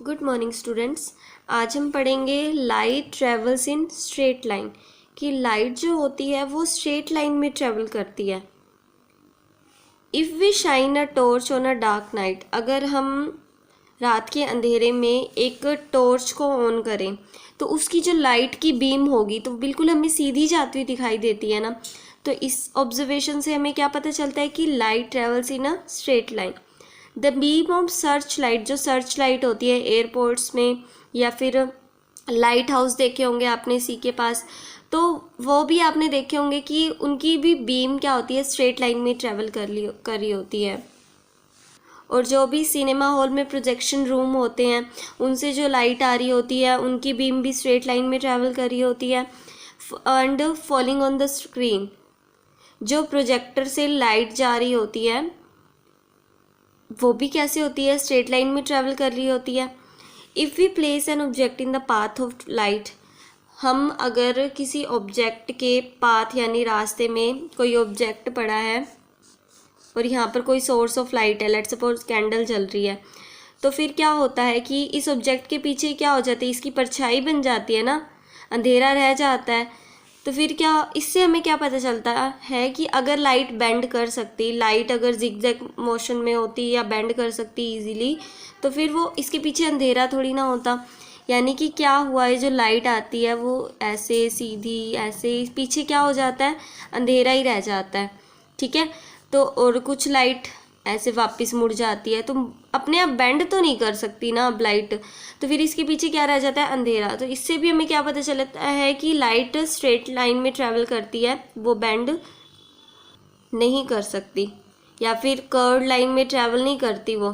Good morning students. आज हम पढ़ेंगे light travels in straight line कि लाइट जो होती है वो स्ट्रेट लाइन में ट्रेवल करती है। If we shine a torch on a dark night, अगर हम रात के अंधेरे में एक टॉर्च को ऑन करें तो उसकी जो लाइट की बीम होगी तो बिल्कुल हमें सीधी जाती हुई दिखाई देती है ना। तो इस ऑब्जर्वेशन से हमें क्या पता चलता है कि light travels in a straight line. The beam of search light, जो सर्च लाइट होती है एयरपोर्ट्स में या फिर लाइट हाउस देखे होंगे आपने सी के पास, तो वो भी आपने देखे होंगे कि उनकी भी बीम क्या होती है, स्ट्रेट लाइन में ट्रेवल कर रही होती है। और जो भी सिनेमा हॉल में प्रोजेक्शन रूम होते हैं उनसे जो लाइट आ रही होती है उनकी बीम भी स्ट्रेट लाइन में ट्रेवल कर रही होती है। And falling on the screen, जो प्रोजेक्टर से लाइट जा रही होती है वो भी कैसे होती है, स्ट्रेट लाइन में ट्रेवल कर रही होती है। If we place an object in the path of light, हम अगर किसी ऑब्जेक्ट के पाथ यानी रास्ते में कोई ऑब्जेक्ट पड़ा है और यहाँ पर कोई सोर्स ऑफ लाइट है, लेट्स सपोज कैंडल जल रही है, तो फिर क्या होता है कि इस ऑब्जेक्ट के पीछे क्या हो जाती है, इसकी परछाई बन जाती है ना, अंधेरा रह जाता है। तो फिर क्या, इससे हमें क्या पता चलता है कि अगर लाइट बेंड कर सकती, लाइट अगर जिगजैग मोशन में होती या बेंड कर सकती इजीली, तो फिर वो इसके पीछे अंधेरा थोड़ी ना होता। यानी कि क्या हुआ है, जो लाइट आती है वो ऐसे सीधी ऐसे पीछे क्या हो जाता है, अंधेरा ही रह जाता है। ठीक है, तो और कुछ लाइट ऐसे वापस मुड़ जाती है, तो अपने आप बेंड तो नहीं कर सकती ना अब लाइट, तो फिर इसके पीछे क्या रह जाता है, अंधेरा। तो इससे भी हमें क्या पता चलता है कि लाइट स्ट्रेट लाइन में ट्रैवल करती है, वो बेंड नहीं कर सकती, या फिर कर्व लाइन में ट्रैवल नहीं करती। वो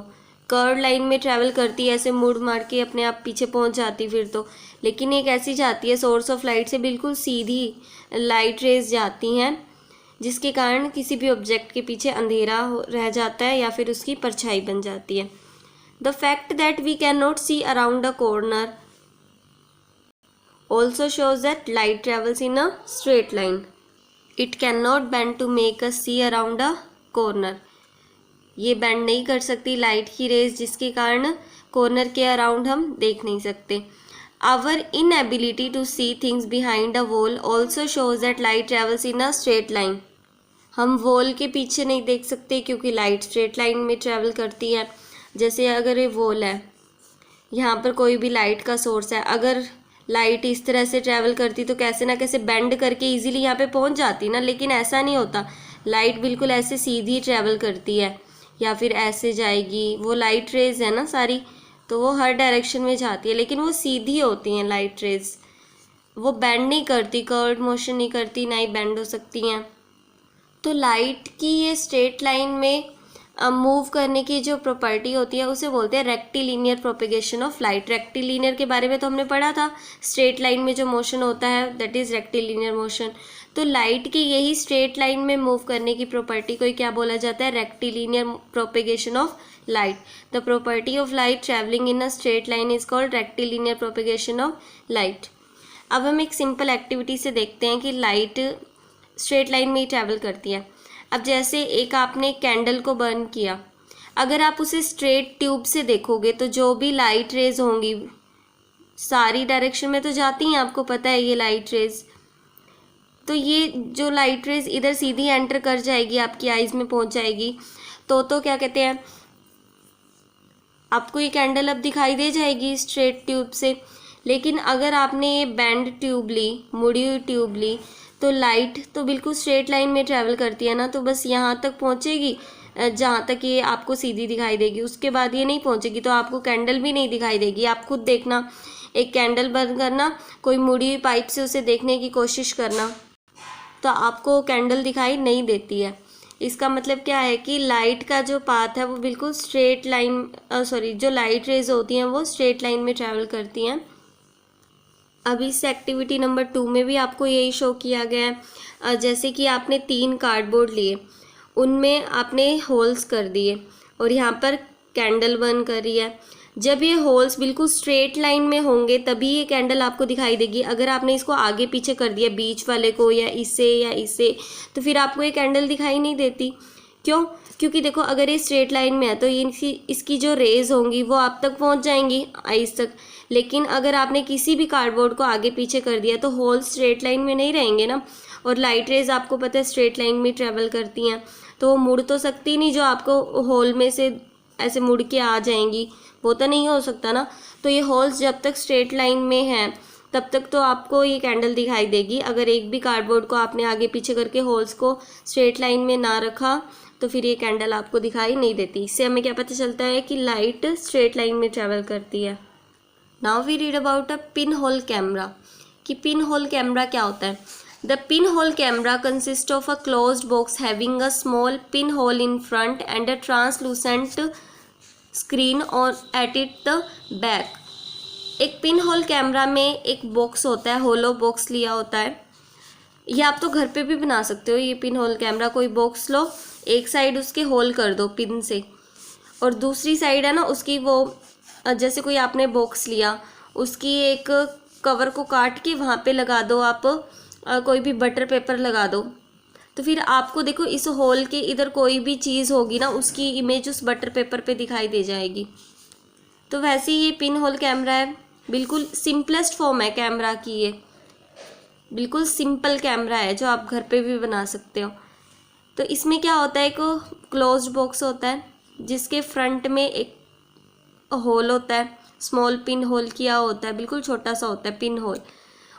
कर्व लाइन में ट्रैवल करती है, ऐसे मुड़ मार के अपने आप पीछे पहुंच जाती फिर तो। लेकिन एक ऐसी जाती है सोर्स ऑफ लाइट से बिल्कुल सीधी लाइट रेज जाती हैं, जिसके कारण किसी भी ऑब्जेक्ट के पीछे अंधेरा रह जाता है या फिर उसकी परछाई बन जाती है। The fact that we can not see around a corner also shows that light travels in a straight line. It can not bend to make us see around a corner. ये बेंड नहीं कर सकती light की raise, जिसके कारण corner के around हम देख नहीं सकते। Our inability to see things behind a wall also shows that light travels in a straight line. हम वॉल के पीछे नहीं देख सकते क्योंकि लाइट स्ट्रेट लाइन में ट्रेवल करती है। जैसे अगर ये वॉल है, यहाँ पर कोई भी लाइट का सोर्स है, अगर लाइट इस तरह से ट्रैवल करती तो कैसे ना कैसे बेंड करके इजीली यहाँ पे पहुँच जाती ना, लेकिन ऐसा नहीं होता। लाइट बिल्कुल ऐसे सीधी ट्रैवल करती है या फिर ऐसे जाएगी। वो लाइट रेज है ना सारी, तो वो हर डायरेक्शन में जाती है, लेकिन वो सीधी होती हैं लाइट रेज, वो बेंड नहीं करती, कर्व मोशन नहीं करती, ना ही बेंड हो सकती हैं। तो लाइट की ये स्ट्रेट लाइन में मूव करने की जो प्रॉपर्टी होती है उसे बोलते हैं rectilinear propagation of light. Rectilinear के बारे में तो हमने पढ़ा था, स्ट्रेट लाइन में जो मोशन होता है दैट इज़ रेक्टिलिनियर मोशन। तो लाइट की यही स्ट्रेट लाइन में मूव करने की प्रॉपर्टी को क्या बोला जाता है, rectilinear propagation of light. The property of light travelling in a straight line is called rectilinear propagation of light. अब हम एक सिंपल एक्टिविटी से देखते हैं कि लाइट स्ट्रेट लाइन में ही ट्रैवल करती है। अब जैसे एक आपने कैंडल को बर्न किया, अगर आप उसे स्ट्रेट ट्यूब से देखोगे तो जो भी लाइट रेज होंगी सारी डायरेक्शन में तो जाती हैं, आपको पता है ये लाइट रेज। तो ये जो लाइट रेज इधर सीधी एंटर कर जाएगी, आपकी आइज में पहुंच जाएगी, तो क्या कहते हैं, आपको ये कैंडल अब दिखाई दे जाएगी स्ट्रेट ट्यूब से। लेकिन अगर आपने ये बैंड ट्यूब ली, मुड़ी हुई ट्यूब ली, तो लाइट तो बिल्कुल स्ट्रेट लाइन में ट्रैवल करती है ना, तो बस यहाँ तक पहुँचेगी जहाँ तक ये आपको सीधी दिखाई देगी, उसके बाद ये नहीं पहुँचेगी, तो आपको कैंडल भी नहीं दिखाई देगी। आप खुद देखना, एक कैंडल बंद करना, कोई मुड़ी हुई पाइप से उसे देखने की कोशिश करना, तो आपको कैंडल दिखाई नहीं देती है। इसका मतलब क्या है कि लाइट का जो पाथ है वो बिल्कुल स्ट्रेट लाइन, जो लाइट रेज होती हैं वो स्ट्रेट लाइन में ट्रैवल करती हैं। अब इस एक्टिविटी नंबर 2 में भी आपको यही शो किया गया है। जैसे कि आपने 3 कार्डबोर्ड लिए, उनमें आपने होल्स कर दिए और यहाँ पर कैंडल बर्न कर रही है। जब ये होल्स बिल्कुल स्ट्रेट लाइन में होंगे तभी ये कैंडल आपको दिखाई देगी। अगर आपने इसको आगे पीछे कर दिया, बीच वाले को या इससे, तो फिर आपको ये कैंडल दिखाई नहीं देती, क्यों? क्योंकि देखो अगर ये स्ट्रेट लाइन में है तो ये इसकी जो रेज होंगी वो आप तक पहुंच जाएंगी, आईज तक। लेकिन अगर आपने किसी भी कार्डबोर्ड को आगे पीछे कर दिया तो होल स्ट्रेट लाइन में नहीं रहेंगे ना। और लाइट रेज आपको पता है स्ट्रेट लाइन में ट्रेवल करती हैं, तो वो मुड़ तो सकती नहीं जो आपको होल में से ऐसे मुड़ के आ जाएंगी, वो तो नहीं हो सकता ना। तो ये होल्स जब तक स्ट्रेट लाइन में हैं तब तक तो आपको ये कैंडल दिखाई देगी। अगर एक भी कार्डबोर्ड को आपने आगे पीछे करके होल्स को स्ट्रेट लाइन में ना रखा तो फिर ये कैंडल आपको दिखाई नहीं देती। इससे हमें क्या पता चलता है कि लाइट स्ट्रेट लाइन में ट्रेवल करती है। Now we read about a pin whole camera, कि पिन होल कैमरा क्या होता है। The pin whole camera consist of a closed box having a small pin hole in front and a translucent screen और at it the back. एक pin whole camera में एक box होता है, होलो box लिया होता है। ये आप तो घर पे भी बना सकते हो। ये पिन होल कैमरा, कोई बॉक्स लो, एक साइड उसके होल कर दो पिन से, और दूसरी साइड है ना उसकी वो जैसे कोई आपने बॉक्स लिया उसकी एक कवर को काट के वहाँ पे लगा दो आप कोई भी बटर पेपर लगा दो। तो फिर आपको देखो इस होल के इधर कोई भी चीज़ होगी ना उसकी इमेज उस बटर पेपर पे दिखाई दे जाएगी। तो वैसे ही ये पिन होल कैमरा है, बिल्कुल सिंपलेस्ट फॉर्म है कैमरा की। ये बिल्कुल सिंपल कैमरा है जो आप घर पे भी बना सकते हो। तो इसमें क्या होता है, एक क्लोज्ड बॉक्स होता है जिसके फ्रंट में एक होल होता है, स्मॉल पिन होल किया होता है, बिल्कुल छोटा सा होता है पिन होल।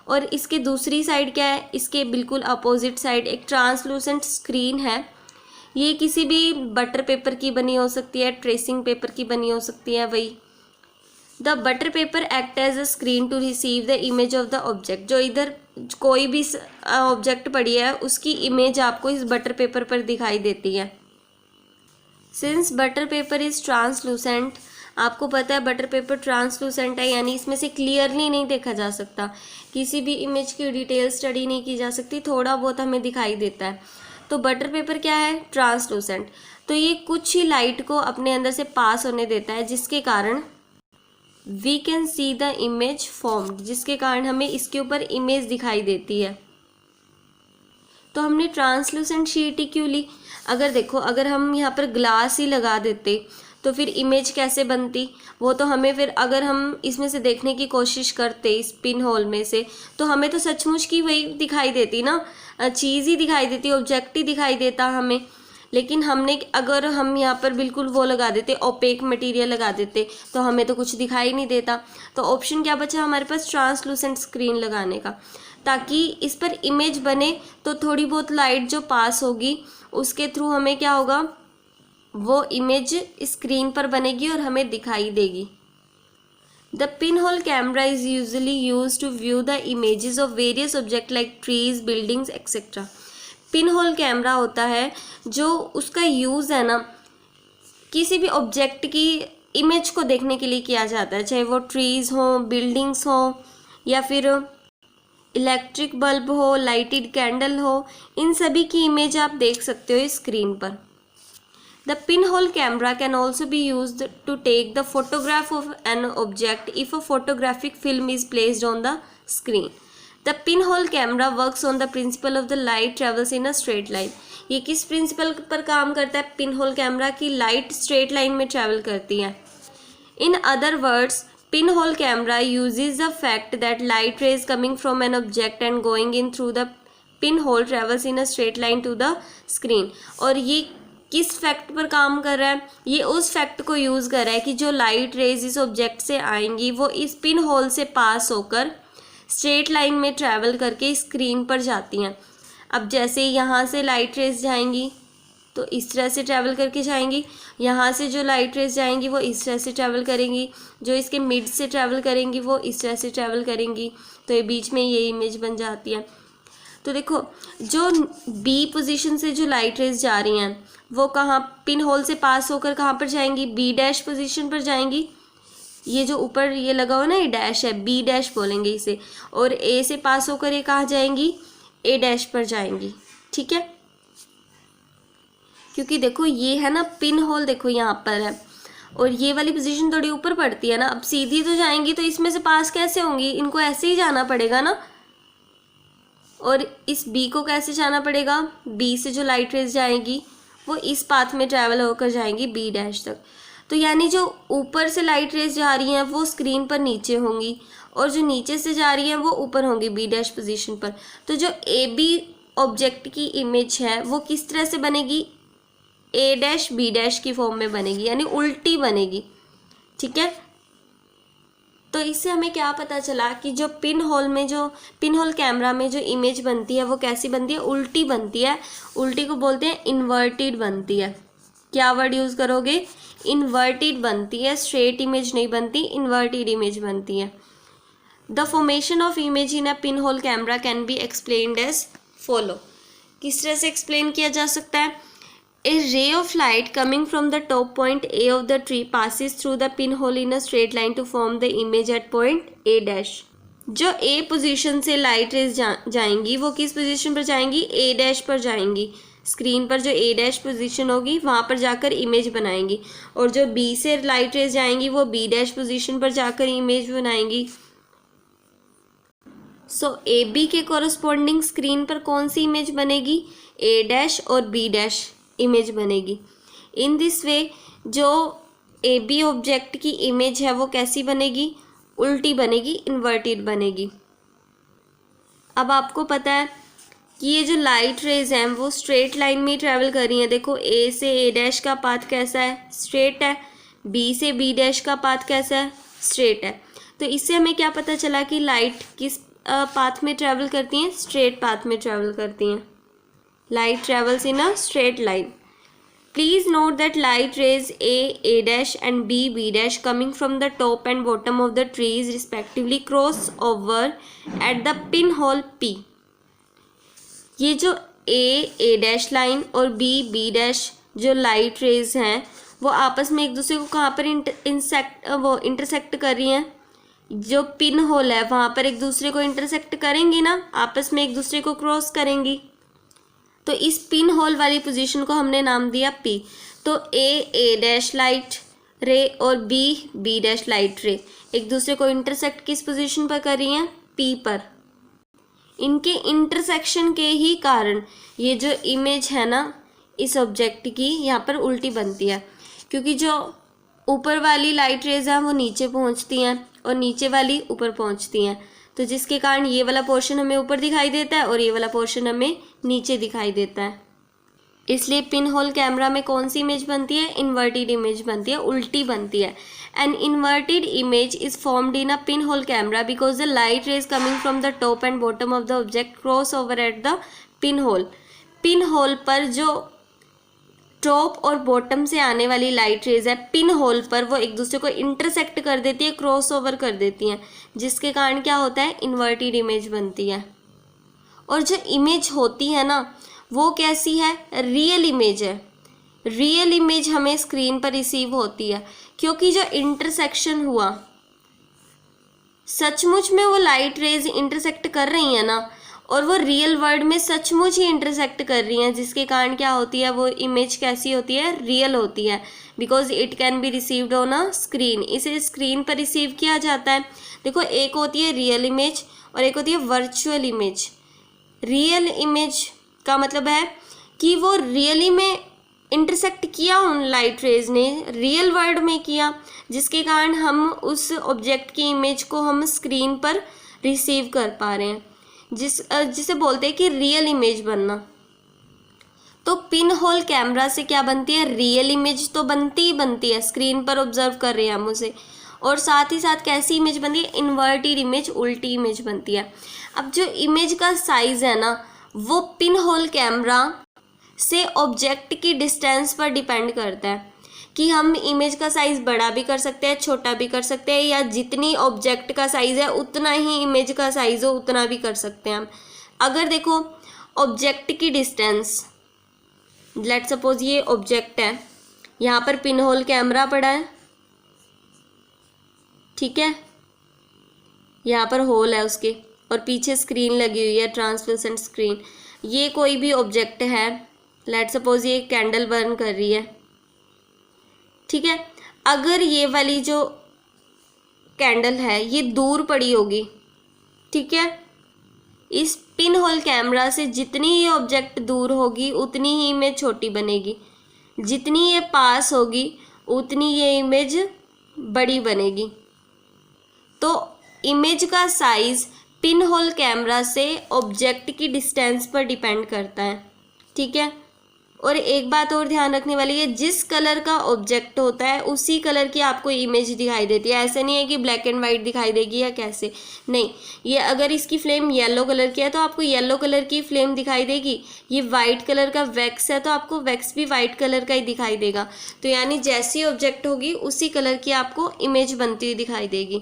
और इसके दूसरी साइड क्या है, इसके बिल्कुल अपोजिट साइड एक ट्रांसलूसेंट स्क्रीन है। ये किसी भी बटर पेपर की बनी हो सकती है, ट्रेसिंग पेपर की बनी हो सकती है वही। The butter paper act as a screen to receive the image of the object. जो इधर कोई भी ऑब्जेक्ट पड़ी है उसकी इमेज आपको इस बटर पेपर पर दिखाई देती है। Since butter paper is translucent, आपको पता है बटर पेपर ट्रांसलूसेंट है, यानी इसमें से क्लियरली नहीं देखा जा सकता, किसी भी इमेज की डिटेल स्टडी नहीं की जा सकती, थोड़ा बहुत हमें दिखाई देता है। तो बटर पेपर क्या है, ट्रांसलूसेंट। तो ये कुछ ही लाइट को अपने अंदर से पास होने देता है जिसके कारण we can see the image formed, जिसके कारण हमें इसके ऊपर इमेज दिखाई देती है। तो हमने ट्रांसलूसेंट शीट ही क्यों ली? अगर देखो अगर हम यहाँ पर ग्लास ही लगा देते तो फिर इमेज कैसे बनती? वो तो हमें फिर अगर हम इसमें से देखने की कोशिश करते इस पिन होल में से तो हमें तो सचमुच की वही दिखाई देती ना, चीज़ ही दिखाई देती, ऑब्जेक्ट ही दिखाई देता हमें। लेकिन हमने अगर हम यहाँ पर बिल्कुल वो लगा देते, ओपेक मटेरियल लगा देते, तो हमें तो कुछ दिखाई नहीं देता। तो ऑप्शन क्या बचा हमारे पास, ट्रांसलूसेंट स्क्रीन लगाने का, ताकि इस पर इमेज बने तो थोड़ी बहुत लाइट जो पास होगी उसके थ्रू हमें क्या होगा, वो इमेज स्क्रीन पर बनेगी और हमें दिखाई देगी। The pin whole camera is usually use to view the images of various object like trees, buildings etcetera. Pin whole camera होता है जो उसका यूज़ है ना किसी भी ऑब्जेक्ट की इमेज को देखने के लिए किया जाता है, चाहे वो ट्रीज़ हो, बिल्डिंग्स हो, या फिर इलेक्ट्रिक बल्ब हो, लाइटेड कैंडल हो, इन सभी की इमेज आप देख सकते हो स्क्रीन पर। The pinhole camera can also be used to take the photograph of an object if a photographic film is placed on the screen. The pinhole camera works on the principle of the light travels in a straight line. ये किस principal पर काम करता है pinhole camera की? Light straight line में travel करती है। In other words, pinhole camera uses the fact that light rays coming from an object and going in through the pinhole travels in a straight line to the screen. और ये किस fact पर काम कर रहा है? ये उस फैक्ट को यूज़ कर रहा है कि जो लाइट रेज इस ऑब्जेक्ट से आएंगी वो इस पिन होल से पास होकर स्ट्रेट लाइन में ट्रैवल करके स्क्रीन पर जाती हैं। अब जैसे यहाँ से लाइट रेज जाएंगी तो इस तरह से ट्रैवल करके जाएंगी, यहाँ से जो लाइट रेज जाएंगी वो इस तरह से ट्रैवल करेंगी, जो इसके मिड से ट्रैवल करेंगी वो इस तरह से ट्रैवल करेंगी, तो ये बीच में ये इमेज बन जाती है। तो देखो जो बी पोजीशन से जो लाइट रेज जा रही हैं वो कहाँ, पिन होल से पास होकर कहाँ पर जाएंगी, बी डैश पोजीशन पर जाएंगी। ये जो ऊपर ये लगा हुआ ना ये डैश है, बी डैश बोलेंगे इसे, और ए से पास होकर ये कहाँ जाएंगी, ए डैश पर जाएंगी। ठीक है, क्योंकि देखो ये है ना पिन होल, देखो यहाँ पर है और ये वाली पोजीशन थोड़ी ऊपर पड़ती है ना। अब सीधी तो जाएंगी तो इसमें से पास कैसे होंगी, इनको ऐसे ही जाना पड़ेगा ना। और इस बी को कैसे जाना पड़ेगा, बी से जो लाइट रेज जाएगी वो इस पाथ में ट्रैवल होकर जाएंगी बी डैश तक। तो यानी जो ऊपर से लाइट रेज जा रही हैं वो स्क्रीन पर नीचे होंगी और जो नीचे से जा रही हैं वो ऊपर होंगी बी डैश पोजीशन पर। तो जो ए बी ऑब्जेक्ट की इमेज है वो किस तरह से बनेगी, ए डैश बी डैश की फॉर्म में बनेगी, यानी उल्टी बनेगी। ठीक है, तो इससे हमें क्या पता चला कि जो पिन होल कैमरा में जो इमेज बनती है वो कैसी बनती है, उल्टी बनती है। उल्टी को बोलते हैं इन्वर्टेड बनती है। क्या वर्ड यूज़ करोगे, इन्वर्टेड बनती है, स्ट्रेट इमेज नहीं बनती, इन्वर्टेड इमेज बनती है। The formation of image in a pin whole camera can be explained as follow. किस तरह से एक्सप्लेन किया जा सकता है, A ray of light coming from the top point A of the tree passes through the pinhole in a straight line to form the image at point A dash। जो A position से light rays जाएंगी वो किस position पर जाएंगी, A dash पर जाएंगी। Screen पर जो A डैश पोजीशन होगी वहाँ पर जाकर इमेज बनाएंगी, और जो B से लाइट रेज जाएंगी वो B डैश पोजीशन पर जाकर इमेज बनाएंगी। सो ए बी के कॉरस्पॉन्डिंग स्क्रीन पर कौन सी इमेज बनेगी, A डैश और B डैश इमेज बनेगी। इन दिस वे जो ए बी ऑब्जेक्ट की इमेज है वो कैसी बनेगी, उल्टी बनेगी, इन्वर्टेड बनेगी। अब आपको पता है कि ये जो लाइट रेज हैं वो स्ट्रेट लाइन में ट्रैवल कर रही हैं। देखो ए से ए डैश का पाथ कैसा है, स्ट्रेट है। बी से बी डैश का पाथ कैसा है, स्ट्रेट है। तो इससे हमें क्या पता चला कि लाइट किस पाथ में ट्रैवल करती हैं, स्ट्रेट पाथ में ट्रैवल करती हैं। Light travels in a straight line. Please note that light rays A dash and B dash coming from the top and bottom of the trees respectively cross over at the pinhole P. ये जो A dash line और B dash जो light rays हैं वो आपस में एक दूसरे को कहाँ पर इंटरसेक्ट कर रही हैं, जो पिन होल है वहाँ पर एक दूसरे को इंटरसेक्ट करेंगी ना, आपस में एक दूसरे को क्रॉस करेंगी। तो इस पिन होल वाली पोजीशन को हमने नाम दिया P। तो ए डैश लाइट रे और बी डैश लाइट रे एक दूसरे को इंटरसेक्ट किस पोजीशन पर कर रही हैं, P पर। इनके इंटरसेक्शन के ही कारण ये जो इमेज है ना इस ऑब्जेक्ट की यहाँ पर उल्टी बनती है, क्योंकि जो ऊपर वाली लाइट रेज हैं वो नीचे पहुँचती हैं और नीचे वाली ऊपर पहुँचती हैं। तो जिसके कारण ये वाला पोर्शन हमें ऊपर दिखाई देता है और ये वाला पोर्शन हमें नीचे दिखाई देता है। इसलिए पिन होल कैमरा में कौन सी इमेज बनती है, इन्वर्टेड इमेज बनती है, उल्टी बनती है। An inverted image is formed in a pin hole camera because the light rays coming from the top and bottom of the object cross over at the pin whole. Pin hole पर जो top और bottom से आने वाली light rays है pin hole पर वो एक दूसरे को इंटरसेक्ट कर देती है, क्रॉस ओवर कर देती हैं, जिसके कारण क्या होता है, इन्वर्टेड इमेज बनती है। और जो इमेज होती है ना वो कैसी है, रियल इमेज है। रियल इमेज हमें स्क्रीन पर रिसीव होती है क्योंकि जो इंटरसेक्शन हुआ सचमुच में वो लाइट रेज इंटरसेक्ट कर रही हैं ना, और वो रियल वर्ल्ड में सचमुच ही इंटरसेक्ट कर रही हैं, जिसके कारण क्या होती है, वो इमेज कैसी होती है, रियल होती है। Because it can be received on a screen, इसे स्क्रीन पर रिसीव किया जाता है। देखो एक होती है रियल इमेज और एक होती है वर्चुअल इमेज। रियल इमेज का मतलब है कि वो रियली में इंटरसेक्ट किया उन लाइट रेज ने, रियल वर्ल्ड में किया, जिसके कारण हम उस ऑब्जेक्ट की इमेज को हम स्क्रीन पर रिसीव कर पा रहे हैं, जिसे बोलते हैं कि रियल इमेज बनना। तो पिन होल कैमरा से क्या बनती है, रियल इमेज तो बनती ही बनती है, स्क्रीन पर ऑब्जर्व कर रहे हैं हम उसे, और साथ ही साथ कैसी इमेज बनती है, इन्वर्टेड इमेज, उल्टी इमेज बनती है। अब जो इमेज का साइज़ है ना वो पिन होल कैमरा से ऑब्जेक्ट की डिस्टेंस पर डिपेंड करता है कि हम इमेज का साइज़ बड़ा भी कर सकते हैं, छोटा भी कर सकते हैं, या जितनी ऑब्जेक्ट का साइज़ है उतना ही इमेज का साइज़ हो उतना भी कर सकते हैं हम। अगर देखो ऑब्जेक्ट की डिस्टेंस, लेट सपोज ये ऑब्जेक्ट है, यहाँ पर पिन होल कैमरा पड़ा है, ठीक है, यहाँ पर होल है उसके और पीछे स्क्रीन लगी हुई है, ट्रांसलूसेंट स्क्रीन। ये कोई भी ऑब्जेक्ट है, लेट सपोज ये कैंडल बर्न कर रही है, ठीक है। अगर ये वाली जो कैंडल है ये दूर पड़ी होगी, ठीक है, इस पिन होल कैमरा से जितनी ही ऑब्जेक्ट दूर होगी उतनी ही इमेज छोटी बनेगी, जितनी ये पास होगी उतनी ये इमेज बड़ी बनेगी। तो इमेज का साइज पिन होल कैमरा से ऑब्जेक्ट की डिस्टेंस पर डिपेंड करता है, ठीक है। और एक बात और ध्यान रखने वाली है, जिस कलर का ऑब्जेक्ट होता है उसी कलर की आपको इमेज दिखाई देती है। ऐसे नहीं है कि ब्लैक एंड वाइट दिखाई देगी या कैसे, नहीं। ये अगर इसकी फ्लेम येलो कलर की है तो आपको येलो कलर की फ्लेम दिखाई देगी। ये वाइट कलर का वैक्स है तो आपको वैक्स भी वाइट कलर का ही दिखाई देगा। तो यानी जैसी ऑब्जेक्ट होगी उसी कलर की आपको इमेज बनती हुई दिखाई देगी।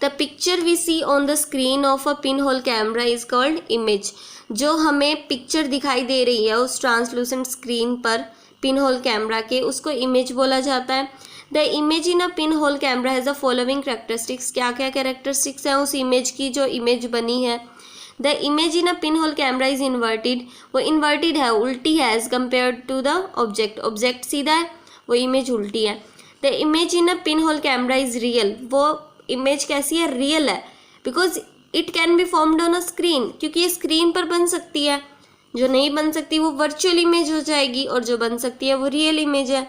The picture we see on the screen of a pinhole camera is called image। जो हमें पिक्चर दिखाई दे रही है उस ट्रांसलूसेंट स्क्रीन पर पिनहोल कैमरा के, उसको इमेज बोला जाता है। The image in a pinhole camera has the following characteristics. क्या क्या कैरेक्टरिस्टिक्स हैं उस इमेज की जो इमेज बनी है। The image in a pinhole camera is inverted. वो इन्वर्टेड है, उल्टी है as compare to the object. Object सीधा है, वो इमेज उल्टी है। The image in a pinhole camera is real. वो इमेज कैसी है, रियल है, because it can be formed on a screen, क्योंकि ये स्क्रीन पर बन सकती है। जो नहीं बन सकती वो वर्चुअल इमेज हो जाएगी और जो बन सकती है वो रियल इमेज है।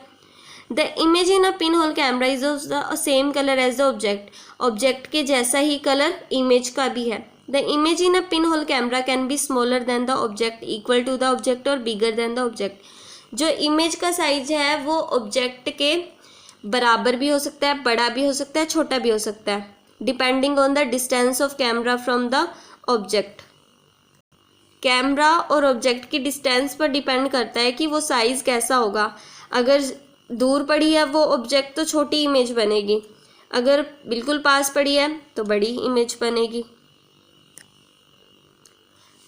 The image in a pin whole camera is of the same colour as the object. Object के जैसा ही कलर इमेज का भी है। The image in a pin whole camera can be smaller than the object, equal to the object और bigger than the object. जो image का size है वो ऑब्जेक्ट के बराबर भी हो सकता है, बड़ा भी हो सकता है, छोटा भी हो सकता है, depending on the distance of camera from the object. Camera और ऑब्जेक्ट की डिस्टेंस पर डिपेंड करता है कि वो साइज़ कैसा होगा। अगर दूर पड़ी है वो ऑब्जेक्ट तो छोटी इमेज बनेगी, अगर बिल्कुल पास पड़ी है तो बड़ी इमेज बनेगी।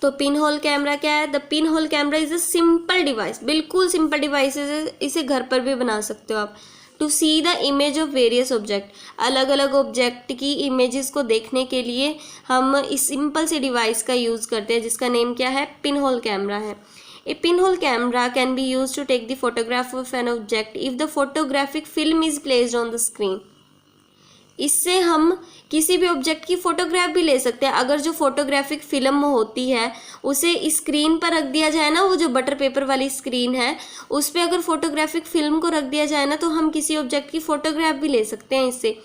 तो पिन होल कैमरा क्या है? The pin whole camera is a simple device, बिल्कुल सिंपल डिवाइस है, इसे घर पर भी बना सकते हो आप। To see the image of various object, अलग अलग ऑब्जेक्ट की इमेजेस को देखने के लिए हम इस सिंपल सी डिवाइस का यूज़ करते हैं, जिसका नेम क्या है? पिन होल कैमरा है। A pin hole camera can be use to take the photograph of an object if the photographic film is placed on the screen. इससे हम किसी भी ऑब्जेक्ट की फोटोग्राफ भी ले सकते हैं। अगर जो फोटोग्राफिक फिल्म होती है उसे स्क्रीन पर रख दिया जाए ना, वो जो बटर पेपर वाली स्क्रीन है उस पर अगर फोटोग्राफिक फिल्म को रख दिया जाए ना, तो हम किसी ऑब्जेक्ट की फोटोग्राफ भी ले सकते हैं इससे।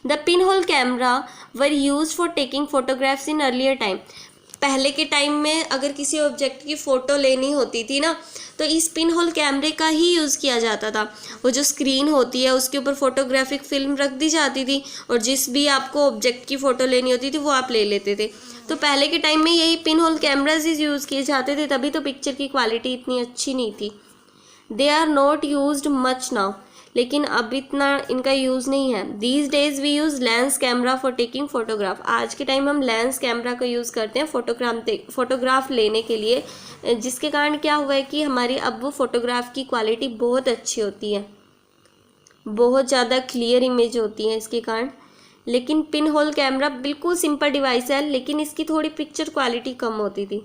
The pin hole camera were use for taking photographs in earlier time. पहले के टाइम में अगर किसी ऑब्जेक्ट की फ़ोटो लेनी होती थी ना, तो इस पिन होल कैमरे का ही यूज़ किया जाता था। वो जो स्क्रीन होती है उसके ऊपर फोटोग्राफिक फिल्म रख दी जाती थी और जिस भी आपको ऑब्जेक्ट की फ़ोटो लेनी होती थी वो आप ले लेते थे। तो पहले के टाइम में यही पिन होल कैमराज ही यूज़ किए जाते थे, तभी तो पिक्चर की क्वालिटी इतनी अच्छी नहीं थी। They are not used much now, लेकिन अब इतना इनका यूज़ नहीं है। These days we use lens camera for taking photograph. आज के टाइम हम लेंस कैमरा का यूज़ करते हैं फोटोग्राफ लेने के लिए, जिसके कारण क्या हुआ है कि हमारी अब वो फ़ोटोग्राफ की क्वालिटी बहुत अच्छी होती है, बहुत ज़्यादा क्लियर इमेज होती है इसके कारण। लेकिन पिन होल कैमरा बिल्कुल सिंपल डिवाइस है, लेकिन इसकी थोड़ी पिक्चर क्वालिटी कम होती थी।